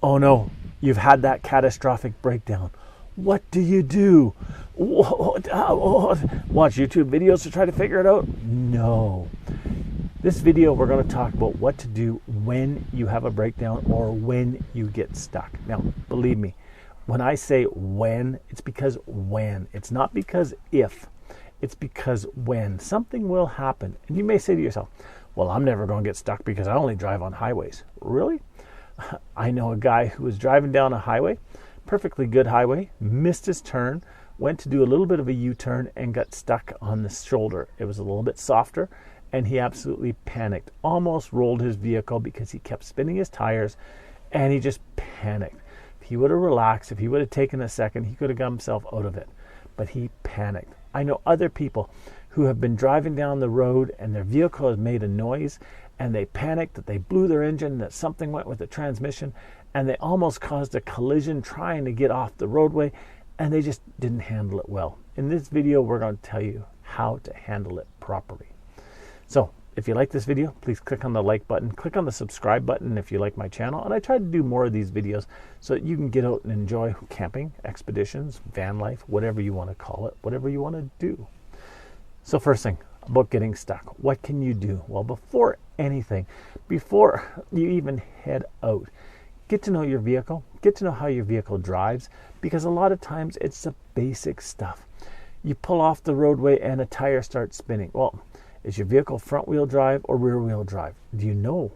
Oh no, you've had that catastrophic breakdown. What do you do? Watch YouTube videos to try to figure it out? No. This video, we're going to talk about what to do when you have a breakdown or when you get stuck. Now, believe me, when I say when, it's because when. It's not because if. It's because when. Something will happen. And you may say to yourself, well, I'm never going to get stuck because I only drive on highways. Really? I know a guy who was driving down a highway, perfectly good highway, missed his turn, went to do a little bit of a U-turn and got stuck on the shoulder. It was a little bit softer and he absolutely panicked, almost rolled his vehicle because he kept spinning his tires and he just panicked. If he would have relaxed, if he would have taken a second, he could have got himself out of it. But he panicked. I know other people who have been driving down the road and their vehicle has made a noise and they panicked that they blew their engine, that something went with the transmission, and they almost caused a collision trying to get off the roadway, and they just didn't handle it well. In this video, we're going to tell you how to handle it properly. So, if you like this video, please click on the like button, click on the subscribe button if you like my channel, and I try to do more of these videos so that you can get out and enjoy camping, expeditions, van life, whatever you want to call it, whatever you want to do. So first thing, about getting stuck. What can you do? Well, before anything, before you even head out, get to know your vehicle, get to know how your vehicle drives, because a lot of times it's the basic stuff. You pull off the roadway and a tire starts spinning. Well, is your vehicle front wheel drive or rear wheel drive? Do you know?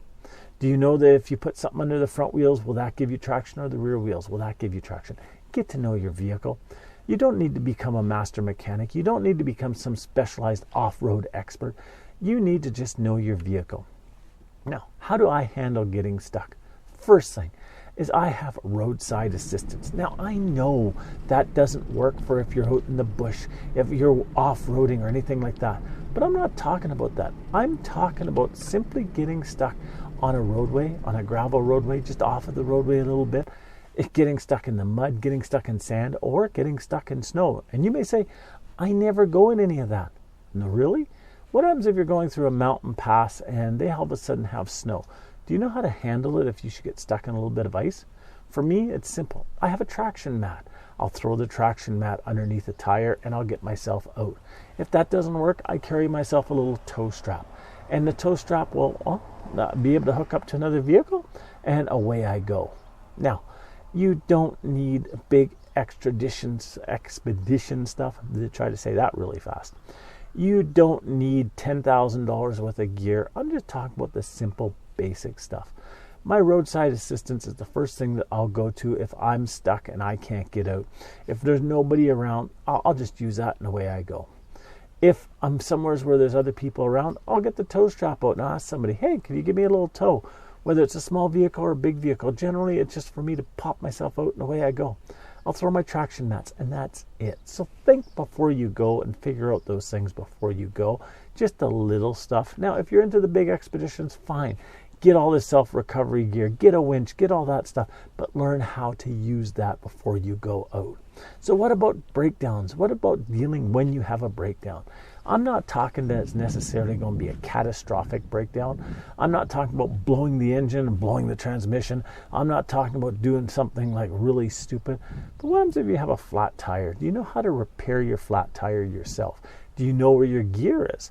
Do you know that if you put something under the front wheels, will that give you traction, or the rear wheels, will that give you traction? Get to know your vehicle. You don't need to become a master mechanic. You don't need to become some specialized off-road expert. You need to just know your vehicle. Now, how do I handle getting stuck? First thing is I have roadside assistance. Now, I know that doesn't work for if you're out in the bush, if you're off-roading or anything like that. But I'm not talking about that. I'm talking about simply getting stuck on a roadway, on a gravel roadway, just off of the roadway a little bit. Getting stuck in the mud, getting stuck in sand, or getting stuck in snow. And you may say, I never go in any of that. No, really? What happens if you're going through a mountain pass and they all of a sudden have snow? Do you know how to handle it if you should get stuck in a little bit of ice? For me, it's simple. I have a traction mat. I'll throw the traction mat underneath the tire and I'll get myself out. If that doesn't work, I carry myself a little tow strap. And the tow strap will be able to hook up to another vehicle and away I go. Now, you don't need big expedition stuff. To try to say that really fast. You don't need $10,000 worth of gear. I'm just talking about the simple, basic stuff. My roadside assistance is the first thing that I'll go to if I'm stuck and I can't get out. If there's nobody around, I'll just use that and away I go. If I'm somewhere where there's other people around, I'll get the tow strap out and ask somebody, hey, can you give me a little tow? Whether it's a small vehicle or a big vehicle, generally it's just for me to pop myself out and away I go. I'll throw my traction mats and that's it. So think before you go and figure out those things before you go. Just the little stuff. Now, if you're into the big expeditions, fine. Get all this self-recovery gear, get a winch, get all that stuff, but learn how to use that before you go out. So what about breakdowns? What about dealing when you have a breakdown? I'm not talking that it's necessarily going to be a catastrophic breakdown. I'm not talking about blowing the engine and blowing the transmission. I'm not talking about doing something like really stupid. But what happens if you have a flat tire? Do you know how to repair your flat tire yourself? Do you know where your gear is?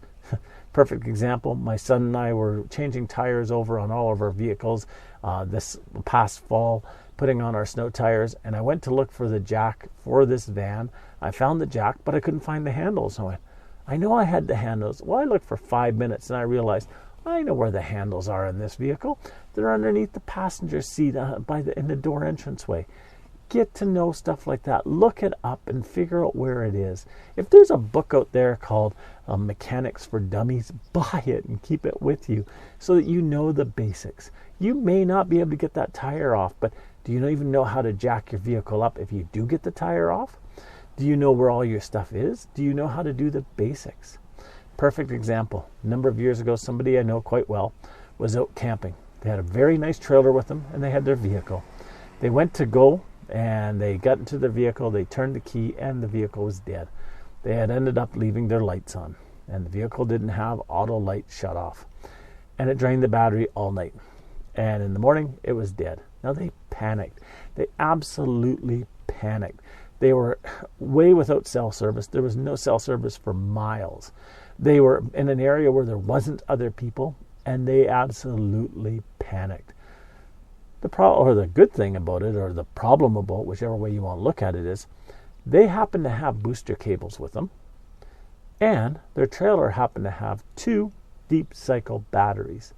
Perfect example, my son and I were changing tires over on all of our vehicles this past fall, putting on our snow tires, and I went to look for the jack for this van. I found the jack, but I couldn't find the handles. So I know I had the handles. Well, I looked for 5 minutes and I realized I know where the handles are in this vehicle. They're underneath the passenger seat in the door entranceway. Get to know stuff like that. Look it up and figure out where it is. If there's a book out there called Mechanics for Dummies, buy it and keep it with you so that you know the basics. You may not be able to get that tire off, but do you even know how to jack your vehicle up if you do get the tire off? Do you know where all your stuff is? Do you know how to do the basics? Perfect example. A number of years ago, somebody I know quite well was out camping. They had a very nice trailer with them and they had their vehicle. They went to go and they got into their vehicle, they turned the key, and the vehicle was dead. They had ended up leaving their lights on, and the vehicle didn't have auto light shut off. And it drained the battery all night. And in the morning, it was dead. Now they panicked. They absolutely panicked. They were way without cell service. There was no cell service for miles. They were in an area where there wasn't other people, and they absolutely panicked. The good thing about it, or the problem about it, whichever way you want to look at it, is they happened to have booster cables with them, and their trailer happened to have 2 deep cycle batteries.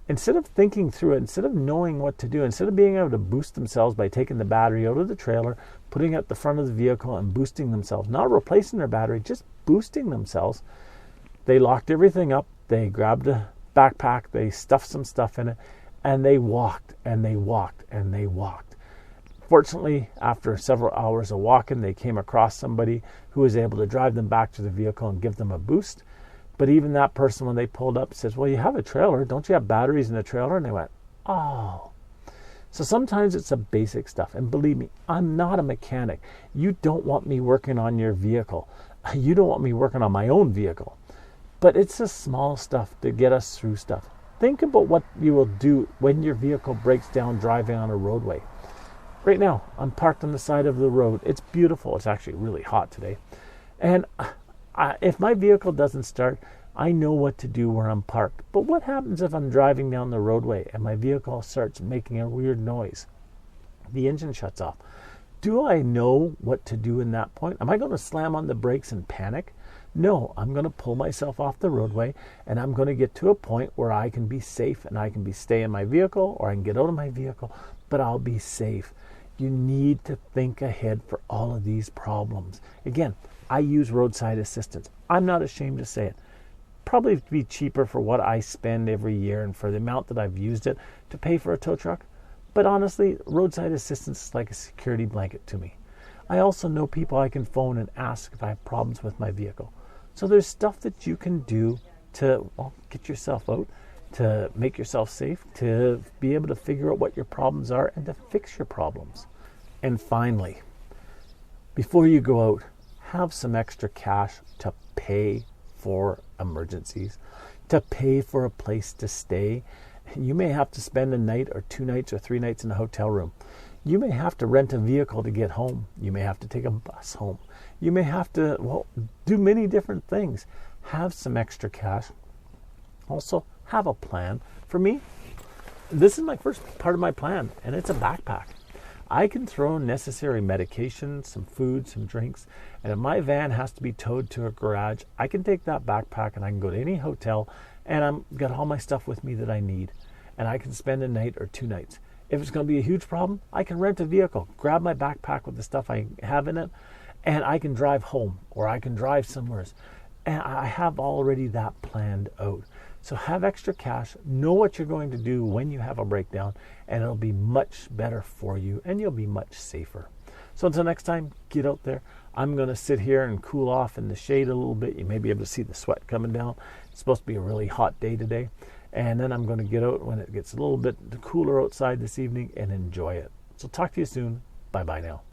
Instead of thinking through it, instead of knowing what to do, instead of being able to boost themselves by taking the battery out of the trailer, putting it at the front of the vehicle and boosting themselves, not replacing their battery, just boosting themselves, they locked everything up, they grabbed a backpack, they stuffed some stuff in it, and they walked and they walked and they walked. Fortunately, after several hours of walking, they came across somebody who was able to drive them back to the vehicle and give them a boost. But even that person, when they pulled up, says, well, you have a trailer. Don't you have batteries in the trailer? And they went, oh. So sometimes it's the basic stuff. And believe me, I'm not a mechanic. You don't want me working on your vehicle. You don't want me working on my own vehicle. But it's the small stuff to get us through stuff. Think about what you will do when your vehicle breaks down driving on a roadway. Right now, I'm parked on the side of the road. It's beautiful. It's actually really hot today. And if my vehicle doesn't start, I know what to do where I'm parked. But what happens if I'm driving down the roadway and my vehicle starts making a weird noise? The engine shuts off. Do I know what to do in that point? Am I going to slam on the brakes and panic? No, I'm going to pull myself off the roadway, and I'm going to get to a point where I can be safe and I can stay in my vehicle, or I can get out of my vehicle, but I'll be safe. You need to think ahead for all of these problems. Again, I use roadside assistance. I'm not ashamed to say it. Probably be cheaper for what I spend every year and for the amount that I've used it to pay for a tow truck. But honestly, roadside assistance is like a security blanket to me. I also know people I can phone and ask if I have problems with my vehicle. So there's stuff that you can do to get yourself out, to make yourself safe, to be able to figure out what your problems are and to fix your problems. And finally, before you go out, have some extra cash to pay for emergencies, to pay for a place to stay. You may have to spend a night or 2 nights or 3 nights in a hotel room. You may have to rent a vehicle to get home. You may have to take a bus home. You may have to, do many different things. Have some extra cash. Also, have a plan. For me, this is my first part of my plan, and it's a backpack. I can throw necessary medication, some food, some drinks, and if my van has to be towed to a garage, I can take that backpack and I can go to any hotel and I've got all my stuff with me that I need, and I can spend a night or 2 nights. If it's going to be a huge problem, I can rent a vehicle, grab my backpack with the stuff I have in it, and I can drive home or I can drive somewhere. And I have already that planned out. So have extra cash, know what you're going to do when you have a breakdown, and it'll be much better for you and you'll be much safer. So until next time, get out there. I'm going to sit here and cool off in the shade a little bit. You may be able to see the sweat coming down. It's supposed to be a really hot day today. And then I'm going to get out when it gets a little bit cooler outside this evening and enjoy it. So talk to you soon. Bye-bye now.